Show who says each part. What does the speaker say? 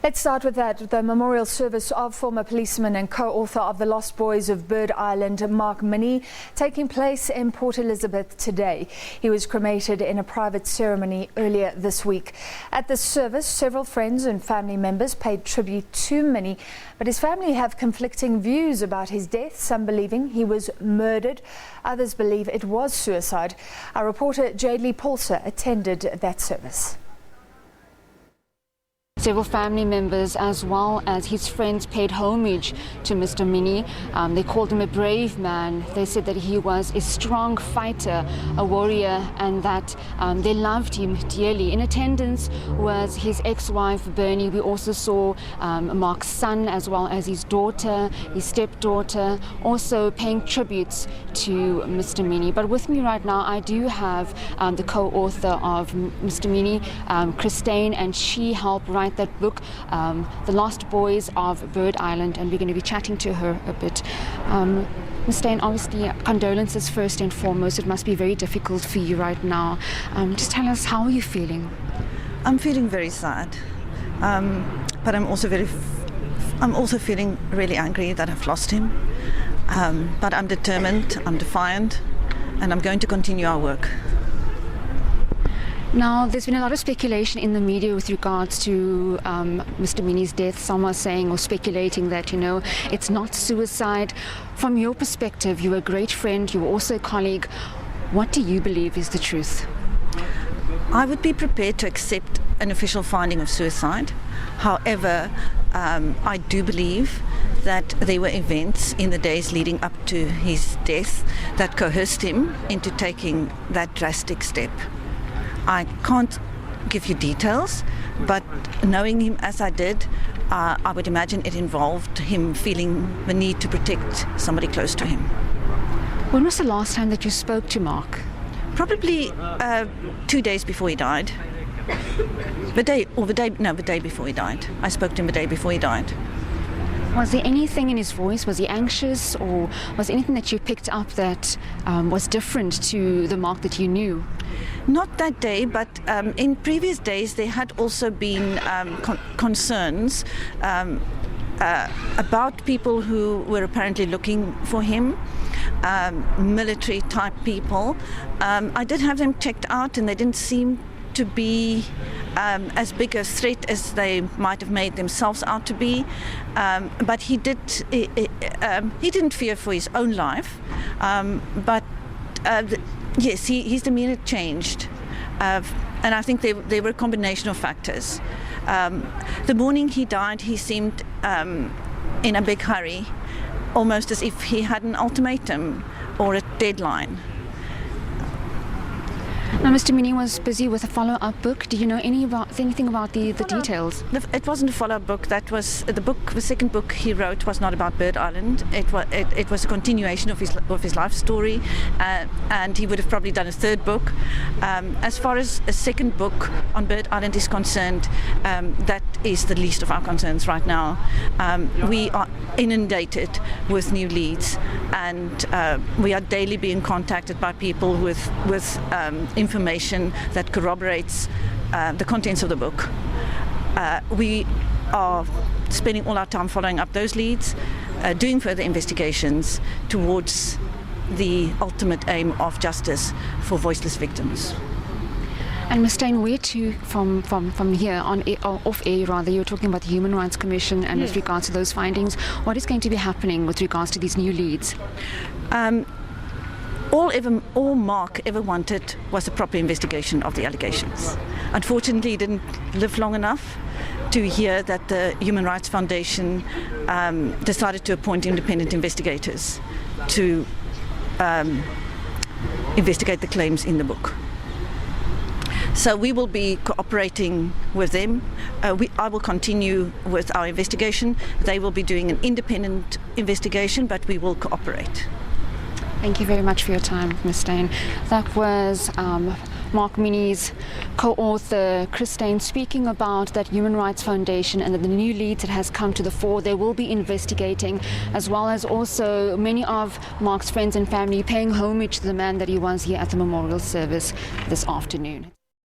Speaker 1: Let's start with that. The memorial service of former policeman and co-author of The Lost Boys of Bird Island, Mark Minnie, taking place in Port Elizabeth today. He was cremated in a private ceremony earlier this week. At the service, several friends and family members paid tribute to Minnie, but his family have conflicting views about his death, some believing he was murdered, others believe it was suicide. Our reporter Jayed-Leigh Paulse attended that service.
Speaker 2: Several family members as well as his friends paid homage to Mr. Minnie. They called him a brave man. They said that he was a strong fighter, a warrior, and that they loved him dearly. In attendance was his ex-wife Bernie. We also saw Mark's son as well as his daughter, his stepdaughter, also paying tributes to Mr. Minnie. But with me right now I do have the co-author of Mr. Minnie, Christine, and she helped write that book, The Lost Boys of Bird Island, and we're going to be chatting to her a bit. Ms. Stain, obviously condolences first and foremost. It must be very difficult for you right now. Just tell us, how are you feeling?
Speaker 3: I'm feeling very sad, but I'm also feeling really angry that I've lost him. But I'm determined, I'm defiant, and I'm going to continue our work.
Speaker 2: Now, there's been a lot of speculation in the media with regards to Mr. Minnie's death. Some are saying or speculating that, it's not suicide. From your perspective, you were a great friend, you were also a colleague. What do you believe is the truth?
Speaker 3: I would be prepared to accept an official finding of suicide. However, I do believe that there were events in the days leading up to his death that coerced him into taking that drastic step. I can't give you details, but knowing him as I did, I would imagine it involved him feeling the need to protect somebody close to him.
Speaker 2: When was the last time that you spoke to Mark?
Speaker 3: Probably 2 days before he died. The day before he died. I spoke to him the day before he died.
Speaker 2: Was there anything in his voice? Was he anxious, or was there anything that you picked up that was different to the Mark that you knew?
Speaker 3: Not that day, but in previous days there had also been concerns about people who were apparently looking for him, military type people. I did have them checked out and they didn't seem to be as big a threat as they might have made themselves out to be, but he didn't fear for his own life, but yes, his demeanor changed, and I think there were a combination of factors. The morning he died, he seemed in a big hurry, almost as if he had an ultimatum or a deadline.
Speaker 2: Now, Mr. Minnie was busy with a follow-up book. Do you know anything about the details?
Speaker 3: It wasn't a follow-up book. That was the book. The second book he wrote was not about Bird Island. It was a continuation of his life story, and he would have probably done a third book. As far as a second book on Bird Island is concerned, that is the least of our concerns right now. We are inundated with new leads, and we are daily being contacted by people with information that corroborates the contents of the book. We are spending all our time following up those leads, doing further investigations towards the ultimate aim of justice for voiceless victims.
Speaker 2: And Ms. Stain, where to from here on off air rather? You're talking about the Human Rights Commission and with regards to those findings. What is going to be happening with regards to these new leads? All Mark ever wanted was a proper investigation of the allegations. Unfortunately, he didn't live long enough to hear that the Human Rights Foundation decided to appoint independent investigators to investigate the claims in the book. So we will be cooperating with them. I will continue with our investigation. They will be doing an independent investigation, but we will cooperate. Thank you very much for your time, Ms. Stain. That was Mark Minnie's co-author, Christine, speaking about that Human Rights Foundation and the new leads that has come to the fore. They will be investigating, as well as also many of Mark's friends and family paying homage to the man that he was here at the memorial service this afternoon.